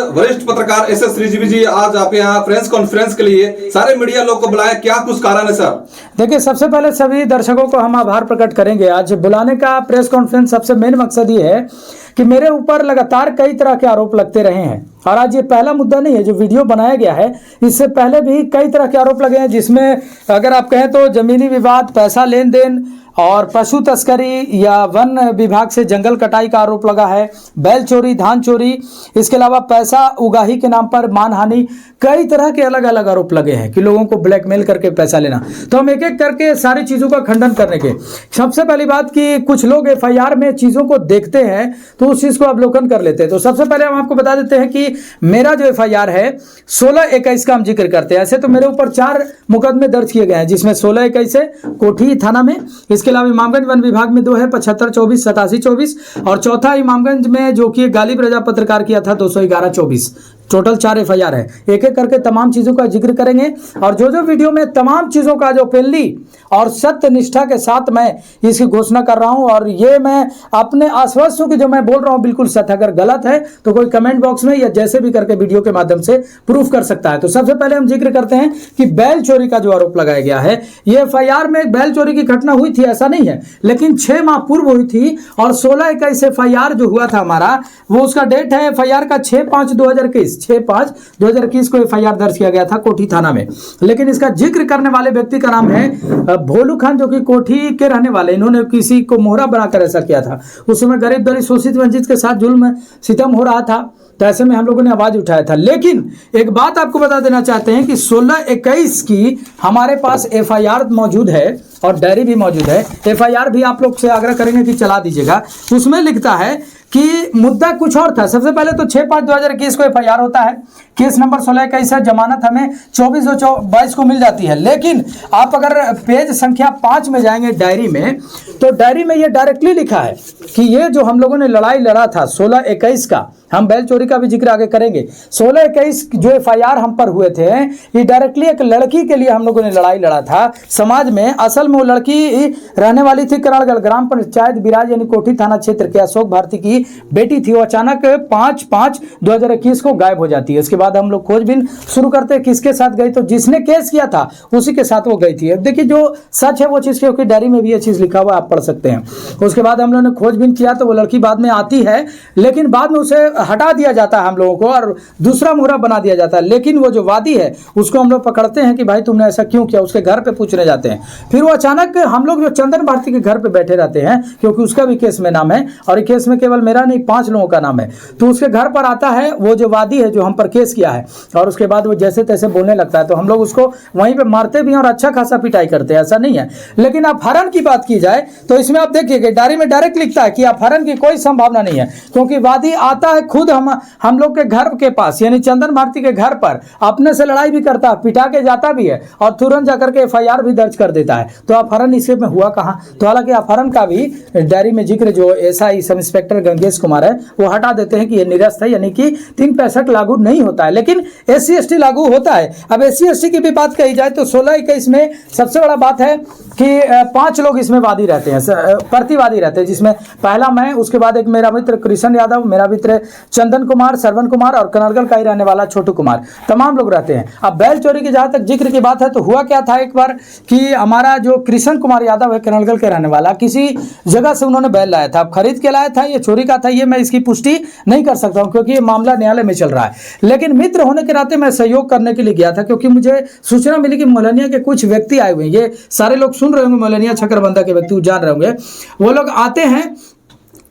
वरिष्ठ पत्रकार S S Rizvi जी, आज आप यहाँ प्रेस कॉन्फ्रेंस के लिए सारे मीडिया लोग को बुलाया, क्या कुछ कारण है सर? देखिए, सबसे पहले सभी दर्शकों को हम आभार प्रकट करेंगे। आज बुलाने का प्रेस कॉन्फ्रेंस सबसे मेन मकसद ये है कि मेरे ऊपर लगातार कई तरह के आरोप लगते रहे हैं और आज ये पहला मुद्दा नहीं है जो वीडियो बनाया गया है। इससे पहले भी कई तरह के आरोप लगे हैं, जिसमें अगर आप कहें तो जमीनी विवाद, पैसा लेन देन और पशु तस्करी या वन विभाग से जंगल कटाई का आरोप लगा है, बैल चोरी, धान चोरी, इसके अलावा पैसा उगाही के नाम पर मानहानि, कई तरह के अलग अलग आरोप लगे हैं कि लोगों को ब्लैकमेल करके पैसा लेना। तो हम एक एक करके सारी चीज़ों का खंडन करने के, सबसे पहली बात कि कुछ लोग एफआईआर में चीज़ों को देखते हैं तो उस चीज़ को अवलोकन कर लेते हैं। तो सबसे पहले हम आपको बता देते हैं कि मेरा जो एफआईआर है 16-21 का हम जिक्र करते हैं। ऐसे तो मेरे ऊपर 4 मुकदमे दर्ज किए गए हैं, जिसमें 16-21 है कोठी थाना में, इसके अलावा इमामगंज वन विभाग में 2 है 75-24, 87-24 और चौथा इमामगंज में जो कि गालिब रजा पत्रकार किया था 211-24। टोटल 4 एफआईआर है। एक एक करके तमाम चीज़ों का जिक्र करेंगे और जो वीडियो में तमाम चीज़ों का जो पहली और सत्य निष्ठा के साथ मैं इसकी घोषणा कर रहा हूं और ये मैं अपने आश्वस्त हूं कि जो मैं बोल रहा हूं बिल्कुल सत्य। अगर गलत है तो कोई कमेंट बॉक्स में या जैसे भी करके वीडियो के माध्यम से प्रूफ कर सकता है। तो सबसे पहले हम जिक्र करते हैं कि बैल चोरी का जो आरोप लगाया गया है, ये एफआईआर में बैल चोरी की घटना हुई थी ऐसा नहीं है, लेकिन 6 माह पूर्व हुई थी और 16-21 एफआईआर जो हुआ था हमारा, वो उसका डेट है एफआईआर का 6/5/2021, 6/5/2021 को एफआईआर दर्ज किया गया था कोठी थाना में। लेकिन इसका जिक्र करने वाले व्यक्ति का नाम है भोलू खान, जो कि कोठी के रहने वाले। इन्होंने किसी को मोहरा बनाकर ऐसा किया था। उस समय गरीब दलित शोषित वंचित के साथ जुल्म सितम हो रहा था, तो ऐसे में हम लोगों ने आवाज उठाया था। लेकिन एक बात आपको बता देना चाहते हैं कि 16-21 की हमारे पास एफआईआर मौजूद है और डायरी भी मौजूद है। एफआईआर भी आप लोग से आग्रह करेंगे कि चला दीजिएगा। उसमें लिखता है कि मुद्दा कुछ और था। सबसे पहले तो 6/5/2021 को एफआईआर होता है, केस नंबर 16-21 है, जमानत हमें 24/22 को मिल जाती है। लेकिन आप अगर पेज संख्या 5 में जाएंगे डायरी में, तो डायरी में ये डायरेक्टली लिखा है कि ये जो हम लोगों ने लड़ाई लड़ा था 16-21 का, हम बैल चोरी का भी जिक्र आगे करेंगे, 16-21 जो एफआईआर हम पर हुए थे, ये डायरेक्टली एक लड़की के लिए हम लोगों ने लड़ाई लड़ा था समाज में। असल में वो लड़की रहने वाली थी कराड़गढ़ ग्राम पंचायत बिराज यानी कोठी थाना क्षेत्र के अशोक भारती की बेटी थी। वो अचानक 5/5/2021 को गायब हो जाती है। इसके बाद हम लोग खोजबीन शुरू करते हैं किसके साथ गई, तो जिसने केस किया था उसी के साथ वो गई थी। अब देखिए जो सच है वो चीज़, क्योंकि डायरी में भी ये चीज़ लिखा हुआ आप पढ़ सकते हैं। उसके बाद हम लोगों ने खोजबीन किया तो वो लड़की बाद में आती है, लेकिन बाद में उसे हटा दिया जाता है हम लोगों को और दूसरा मुहरा बना दिया जाता है। लेकिन वो जो वादी है उसको हम लोग पकड़ते हैं कि भाई तुमने ऐसा क्यों किया, उसके घर पे पूछने जाते हैं। फिर वो अचानक हम लोग जो चंदन भारती के घर पे बैठे रहते हैं, क्योंकि उसका भी केस में नाम है और केस में केवल मेरा नहीं 5 लोगों का नाम है, तो उसके घर पर आता है वो जो वादी है जो हम पर केस किया है और उसके बाद वो जैसे तैसे बोलने लगता है। तो हम लोग उसको वहीं पे मारते भी हैं और अच्छा खासा पिटाई करते हैं, ऐसा नहीं है। लेकिन अपहरण की बात की जाए तो इसमें आप देखिए डायरी में डायरेक्ट लिखता है कि अपहरण की कोई संभावना नहीं है, क्योंकि वादी आता है खुद हम लोग के घर के पास यानी चंदन भारती के घर पर, अपने से लड़ाई भी करता है, पिटा के जाता भी है और तुरंत जाकर के एफआईआर भी दर्ज कर देता है। तो अपहरण इसके में हुआ कहाँ? तो हालांकि अपहरण का भी डायरी में जिक्र जो SI sub inspector Gangesh Kumar है वो हटा देते हैं कि ये निरस्त है, यानी कि 365 लागू नहीं होता है, लेकिन SC/ST लागू होता है। अब SC/ST की भी बात कही जाए तो 16-21 में सबसे बड़ा बात है कि 5 लोग इसमें वादी रहते हैं, प्रतिवादी रहते हैं, जिसमें पहला मैं, उसके बाद एक मेरा मित्र कृष्ण यादव, मेरा मित्र चंदन कुमार, श्रवण कुमार और कनरगल का ही रहने वाला छोटू कुमार, तमाम लोग रहते हैं। अब बैल चोरी की जहां तक जिक्र की बात है तो हुआ क्या था एक बार कि हमारा जो कृष्ण कुमार यादव है कनरगल के रहने वाला, किसी जगह से उन्होंने बैल लाया था। अब खरीद के लाया था, ये चोरी का था, ये मैं इसकी पुष्टि नहीं कर सकता हूं क्योंकि ये मामला न्यायालय में चल रहा है। लेकिन मित्र होने के नाते मैं सहयोग करने के लिए गया था, क्योंकि मुझे सूचना मिली कि मोहल्लिया के कुछ व्यक्ति आए हुए हैं। ये सारे लोग सुन रहे होंगे, मोहल्लिया छकरबंदा के व्यक्ति जान रहे होंगे, वो लोग आते हैं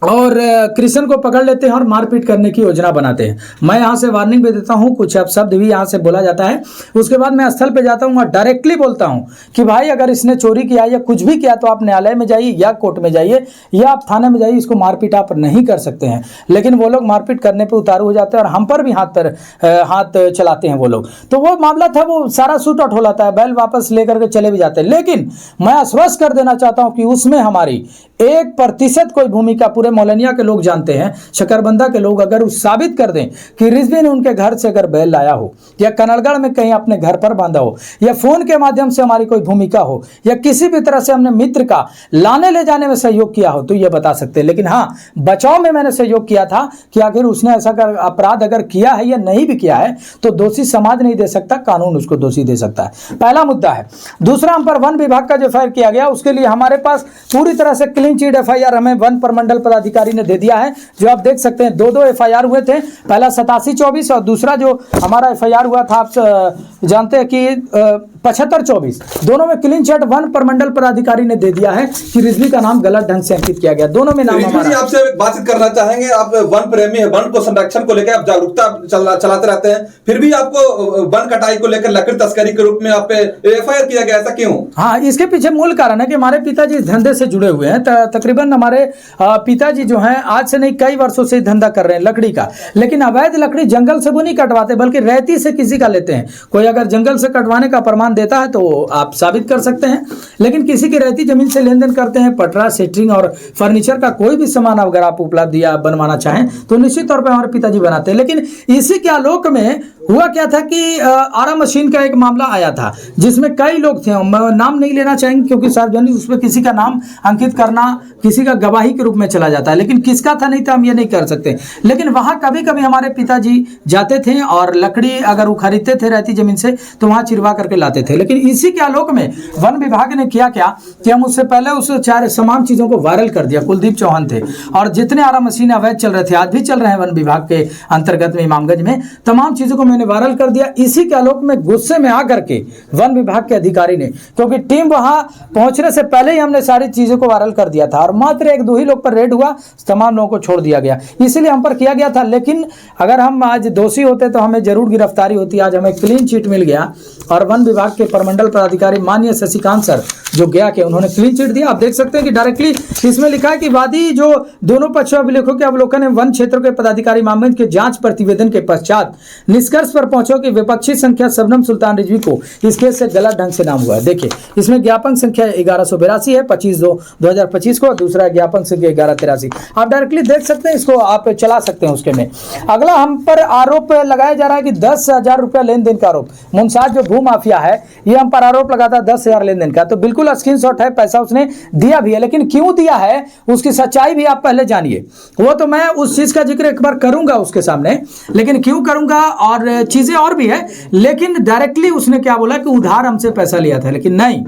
और कृष्ण को पकड़ लेते हैं और मारपीट करने की योजना बनाते हैं। मैं यहाँ से वार्निंग भी देता हूँ, कुछ शब्द भी यहाँ से बोला जाता है। उसके बाद मैं स्थल पे जाता हूँ और डायरेक्टली बोलता हूँ कि भाई अगर इसने चोरी किया या कुछ भी किया तो आप न्यायालय में जाइए या कोर्ट में जाइए या आप थाने में जाइए, इसको मारपीट आप नहीं कर सकते हैं। लेकिन वो लोग मारपीट करने पर उतारू हो जाते हैं और हम पर भी हाथ चलाते हैं वो लोग। तो वो मामला था, वो सारा शूट आउट हो जाता है, बैल वापस लेकर के चले भी जाते हैं। लेकिन मैं आश्वस्त कर देना चाहता हूँ कि उसमें हमारी 1% कोई भूमिका पूरे पूरे मौलनिया के लोग जानते हैं, शकरबंदा के लोग अगर उस साबित कर दें कि रिजवी ने उनके घर से अगर बैल लाया हो या कनड़गढ़ में कहीं अपने घर पर बांधा हो या फोन के माध्यम से हमारी कोई भूमिका हो या किसी भी तरह से हमने मित्र का लाने ले जाने में सहयोग किया हो तो ये बता सकते हैं। लेकिन हाँ, बचाव में मैंने सहयोग किया था कि आखिर उसने ऐसा अपराध अगर किया है या नहीं भी किया है तो दोषी समाज नहीं दे सकता, कानून उसको दोषी दे सकता है। पहला मुद्दा है। दूसरा, हम पर वन विभाग का जो एफआईआर किया गया उसके लिए हमारे पास पूरी तरह से क्लीन चिट एफआईआर हमें वन प्रमंडल पदाधिकारी ने दे दिया है, जो आप देख सकते हैं। दो एफआईआर हुए थे, पहला 87-24 और दूसरा जो हमारा एफआईआर हुआ था आप जानते हैं कि 75-24, दोनों में क्लीन चिट वन प्रमंडल पदाधिकारी ने दे दिया है कि रिजवी का नाम गलत ढंग से अंकित किया गया। दोनों में नाम रिजवी जी, आपसे बातचीत करना चाहेंगे। आप वन प्रेमी है, वन को संरक्षण को लेकर आप जागरूकता चलाते रहते हैं, फिर भी आपको वन कटाई को लेकर लकड़ी तस्करी के रूप में आप पे एफआईआर किया गया, ऐसा क्यों? हाँ, इसके पीछे मूल कारण है कि हमारे पिताजी इस धंधे से जुड़े हुए हैं। तकरीबन हमारे पिताजी जो हैं आज से नहीं कई वर्षों से धंधा कर रहे हैं लकड़ी का, लेकिन अवैध लकड़ी जंगल से वो नहीं कटवाते बल्कि रेती से किसी का लेते हैं। कोई अगर जंगल से कटवाने का प्रमाण देता है तो आप साबित कर सकते हैं, लेकिन किसी की रेती जमीन से लेन देन करते हैं। पटरा, सेटरिंग और फर्नीचर का कोई भी सामान अगर आप उपलब्ध या बनवाना चाहें तो निश्चित तौर पर हमारे पिताजी बनाते हैं। लेकिन इसी के आलोक में हुआ क्या था कि आरा मशीन का एक मामला आया था जिसमें कई लोग थे, नाम नहीं लेना चाहेंगे क्योंकि सार्वजनिक उस पर किसी का नाम अंकित करना किसी का गवाही के रूप में चला जाता है, लेकिन किसका था नहीं था हम ये नहीं कर सकते। लेकिन वहां कभी कभी हमारे पिताजी जाते थे और लकड़ी अगर वो खरीदते थे रहती जमीन से तो वहां चिरवा करके लाते थे। लेकिन इसी के आलोक में वन विभाग ने किया क्या कि हम उससे पहले उस तमाम चीजों को वायरल कर दिया। कुलदीप चौहान थे और जितने आरा मशीन अवैध चल रहे थे, आज भी चल रहे हैं वन विभाग के अंतर्गत में इमामगंज में, तमाम चीजों को मैंने वायरल कर दिया। इसी के आलोक में गुस्से में आकर के वन विभाग के अधिकारी ने, क्योंकि टीम वहां पहुंचने से पहले ही हमने सारी चीजों को वायरल कर दिया था और मात्र 1-2 ही लोग पर रेड हुआ, तमाम लोगों को छोड़ दिया गया, इसीलिए हम पर किया गया था। लेकिन अगर हम आज दोषी होते तो हमें जरूर गिरफ्तारी होती। आज हमें क्लीन चिट मिल गया और वन विभाग के प्रमंडल पदाधिकारी माननीय शशिकांत सर जो गया के उन्होंने क्लीन चिट दिया। आप देख सकते हैं कि डायरेक्टली इसमें लिखा है कि वादी जो दोनों पक्षों अभिलेखों के अवलोकन एवं वन क्षेत्रों के पदाधिकारी मामले के जांच प्रतिवेदन के पश्चात निष्कर्ष पर पहुंचो कि विपक्षी संख्या शबनम सुल्तान रिजवी को इस केस से गलत ढंग से नाम हुआ है। देखिए इसमें ज्ञापन संख्या 1182 है 25/2/2025 को और दूसरा ज्ञापन संख्या 1183। आप डायरेक्टली देख सकते हैं, इसको आप चला सकते हैं उसके में। अगला हम पर आरोप लगाया जा रहा है कि 10,000 रुपया लेन देन का आरोप। मुंसाज जो भू माफिया है ये हम पर आरोप लगाता है 10,000 लेन देन का, तो बिल्कुल स्क्रीनशॉट है, पैसा उसने दिया भी है, लेकिन क्यों दिया है उसकी सच्चाई भी आप पहले जानिए। वो तो मैं उस चीज का जिक्र एक बार करूंगा उसके सामने, लेकिन क्यों करूंगा और चीजें और भी है। लेकिन डायरेक्टली उसने क्या बोला कि उधार हमसे पैसा लिया था, लेकिन नहीं,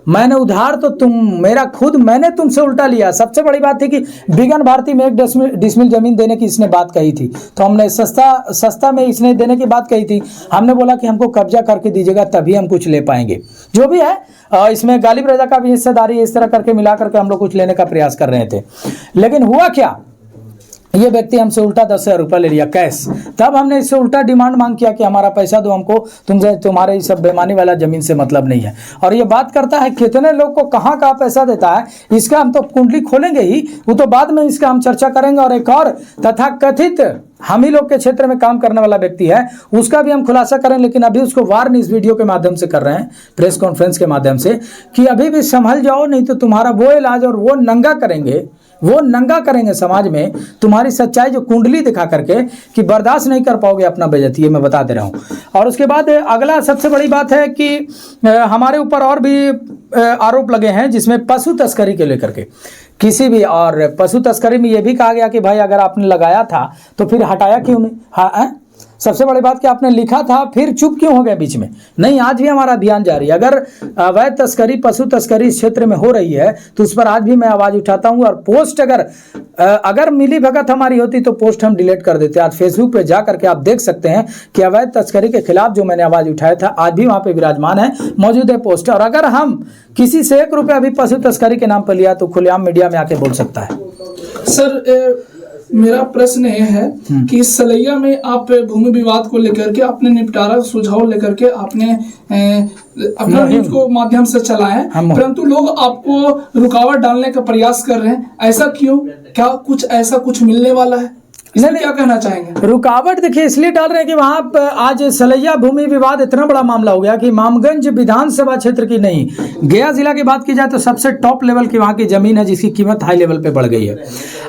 मैंने उधार तो मैंने तुमसे उल्टा लिया। सबसे बड़ी बात थी कि बिगन भारती में 1 डिसमिल जमीन देने की इसने बात कही थी, तो हमने सस्ता में इसने देने की बात कही थी। हमने बोला कि हमको कब्जा करके दीजिएगा तभी हम कुछ ले पाएंगे। जो भी है इसमें गालिब रजा का भी हिस्सेदारी, इस तरह करके मिला करके हम लोग कुछ लेने का प्रयास कर रहे थे। लेकिन हुआ क्या, ये व्यक्ति हमसे उल्टा 10,000 रुपया ले लिया कैश। तब हमने इससे उल्टा डिमांड मांग किया कि हमारा पैसा दो, हमको तुम्हारे सब बेईमानी वाला जमीन से मतलब नहीं है। और ये बात करता है कितने लोग को कहाँ पैसा देता है, इसका हम तो कुंडली खोलेंगे ही, वो तो बाद में इसका हम चर्चा करेंगे। और एक और तथाकथित हम ही लोग के क्षेत्र में काम करने वाला व्यक्ति है, उसका भी हम खुलासा करें, लेकिन अभी उसको वार्न इस वीडियो के माध्यम से कर रहे हैं, प्रेस कॉन्फ्रेंस के माध्यम से, कि अभी भी संभल जाओ, नहीं तो तुम्हारा वो इलाज और वो नंगा करेंगे समाज में तुम्हारी सच्चाई जो कुंडली दिखा करके, कि बर्दाश्त नहीं कर पाओगे अपना बेइज्जती, ये मैं बता दे रहा हूँ। और उसके बाद अगला सबसे बड़ी बात है कि हमारे ऊपर और भी आरोप लगे हैं, जिसमें पशु तस्करी के लेकर के किसी भी, और पशु तस्करी में ये भी कहा गया कि भाई अगर आपने लगाया था तो फिर हटाया क्यों नहीं। हाँ, सबसे बड़ी बात कि आपने लिखा था फिर चुप क्यों हो गए बीच में। नहीं, आज भी हमारा अभियान जारी है। अगर अवैध तस्करी, पशु तस्करी इस क्षेत्र में हो रही है तो उस पर आज भी मैं आवाज उठाता हूं। और पोस्ट अगर मिली भगत हमारी होती तो पोस्ट हम डिलीट कर देते। आज फेसबुक पे जा करके आप देख सकते हैं कि अवैध तस्करी के खिलाफ जो मैंने आवाज उठाया था आज भी वहां पे विराजमान है, मौजूद है पोस्ट। और अगर हम किसी से 1 रुपया भी पशु तस्करी के नाम पर लिया तो खुलेआम मीडिया में आके बोल सकता है। सर मेरा प्रश्न यह है कि सलैया में आप भूमि विवाद को लेकर के आपने निपटारा सुझाव लेकर के आपने अपना न्यूज को माध्यम से चलाया है, परंतु लोग आपको रुकावट डालने का प्रयास कर रहे हैं, ऐसा क्यों? क्या कुछ ऐसा कुछ मिलने वाला है? इसमें क्या कहना चाहेंगे? रुकावट देखिए इसलिए डाल रहे हैं कि वहां पर आज सलैया भूमि विवाद इतना बड़ा मामला हो गया कि इमामगंज विधानसभा क्षेत्र की नहीं, गया जिला की बात की जाए तो सबसे टॉप लेवल की वहां की जमीन है जिसकी कीमत हाई लेवल पे बढ़ गई है।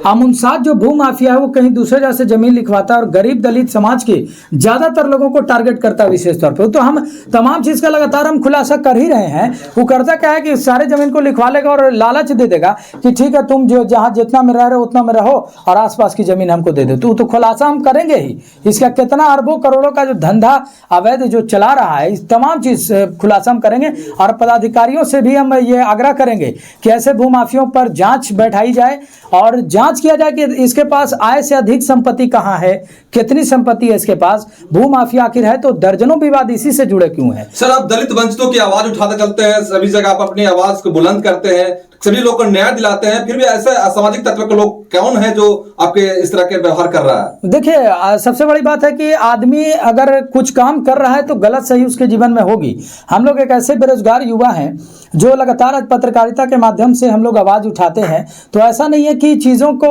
अमुनसाद जो भू माफिया है वो कहीं दूसरे जगह से जमीन लिखवाता है और गरीब दलित समाज के ज्यादातर लोगों को टारगेट करता है विशेष तौर पर। तो हम तमाम चीज का लगातार हम खुलासा कर ही रहे हैं। वो करता क्या है कि सारे जमीन को लिखवा लेगा और लालच दे देगा कि ठीक है तुम जो जहां जितना में रह रहे हो उतना में रहो और आसपास की जमीन हमको दे दो। तो खुलासा हम करेंगे ही, इसका कितना अरबों करोड़ों का जो धंधा अवैध जो चला रहा है इस तमाम चीज खुलासा हम करेंगे। और पदाधिकारियों से भी हम ये आग्रह करेंगे कि ऐसे भूमाफियों पर जांच बैठाई जाए और जांच किया जाए कि इसके पास आय से अधिक संपत्ति कहां है, कितनी संपत्ति है इसके पास। भूमाफिया आखिर है तो दर्जनों विवाद इसी से जुड़े क्यों हैं। सर आप दलित वंचितों की आवाज उठाते चलते हैं, सभी जगह आप अपनी आवाज को बुलंद करते हैं, सभी लोग को न्याय दिलाते हैं, फिर भी ऐसे असामाजिक तत्व के लोग कौन है जो आपके इस तरह के व्यवहार कर रहा है? देखिए सबसे बड़ी बात है कि आदमी अगर कुछ काम कर रहा है तो गलत सही उसके जीवन में होगी। हम लोग एक ऐसे बेरोजगार युवा हैं जो लगातार आज पत्रकारिता के माध्यम से हम लोग आवाज उठाते हैं। तो ऐसा नहीं है कि चीज़ों को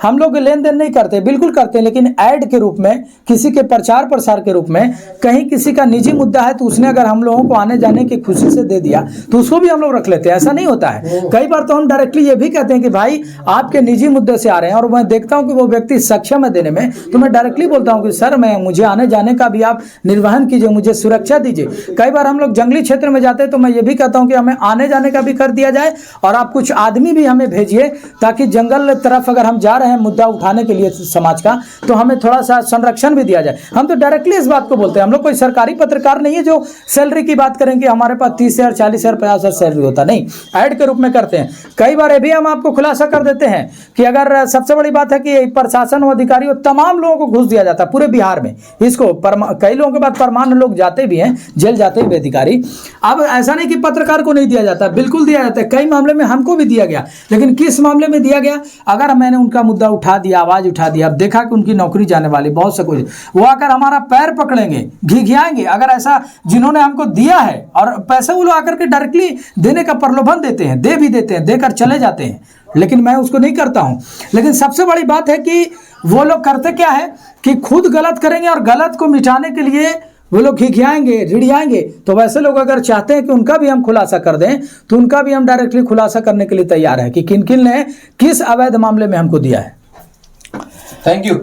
हम लोग लेन देन नहीं करते, बिल्कुल करते हैं, लेकिन ऐड के रूप में, किसी के प्रचार प्रसार के रूप में, कहीं किसी का निजी मुद्दा है तो उसने अगर हम लोगों को आने जाने की खुशी से दे दिया तो उसको भी हम लोग रख लेते हैं। ऐसा नहीं होता है। कई बार तो हम डायरेक्टली ये भी कहते हैं कि भाई आपके निजी मुद्दे से आ रहे हैं और मैं देखता हूं कि वो व्यक्ति सक्षम है देने में, तो मैं डायरेक्टली बोलता हूं कि सर मुझे आने जाने का भी आप निर्वहन कीजिए, मुझे सुरक्षा दीजिए। कई बार हम लोग जंगली क्षेत्र में जाते हैं तो मैं ये भी कहता हूं कि हमें आने जाने का भी कर दिया जाए और आप कुछ आदमी भी हमें भेजिए ताकि जंगल तरफ अगर हम जा रहे हैं मुद्दा उठाने के लिए समाज का तो हमें थोड़ा सा संरक्षण भी दिया जाए। हम तो डायरेक्टली इस बात को बोलते हैं। हम लोग कोई सरकारी पत्रकार नहीं है जो सैलरी की बात करें कि हमारे पास 30,000 40,000 50,000 सैलरी होता, नहीं, ऐड के रूप में करते हैं। कई बार ये भी हम आपको खुलासा कर देते हैं कि अगर सबसे बड़ी बात है कि प्रशासन व अधिकारियों तमाम लोगों को घूस दिया जाता है पूरे बिहार में। इसको कई लोगों के बाद परमान लोग जाते भी हैं, जेल जाते भी अधिकारी। अब ऐसा नहीं कि पत्रकार को नहीं दिया जाता, बिल्कुल दिया जाता है। कई मामले में हमको भी दिया गया, लेकिन किस मामले में दिया गया? अगर मैंने उनका मुद्दा उठा दिया, आवाज उठा दिया, अब देखा कि उनकी नौकरी जाने वाली, बहुत सा कुछ, वो आकर हमारा पैर पकड़ेंगे, घिघियाएंगे। अगर ऐसा जिन्होंने हमको दिया है और पैसे वो लोग आकर के डायरेक्टली देने का प्रलोभन देते हैं, दे भी देते हैं, देकर चले जाते हैं, लेकिन मैं उसको नहीं करता हूं। लेकिन सबसे बड़ी बात है कि वो लोग करते क्या है कि खुद गलत करेंगे और गलत को मिटाने के लिए वो लोग खिखियाएंगे, रिड़ियाएंगे। तो वैसे लोग अगर चाहते हैं कि उनका भी हम खुलासा कर दें तो उनका भी हम डायरेक्टली खुलासा करने के लिए तैयार है कि किन किन ने किस अवैध मामले में हमको दिया है। Thank you.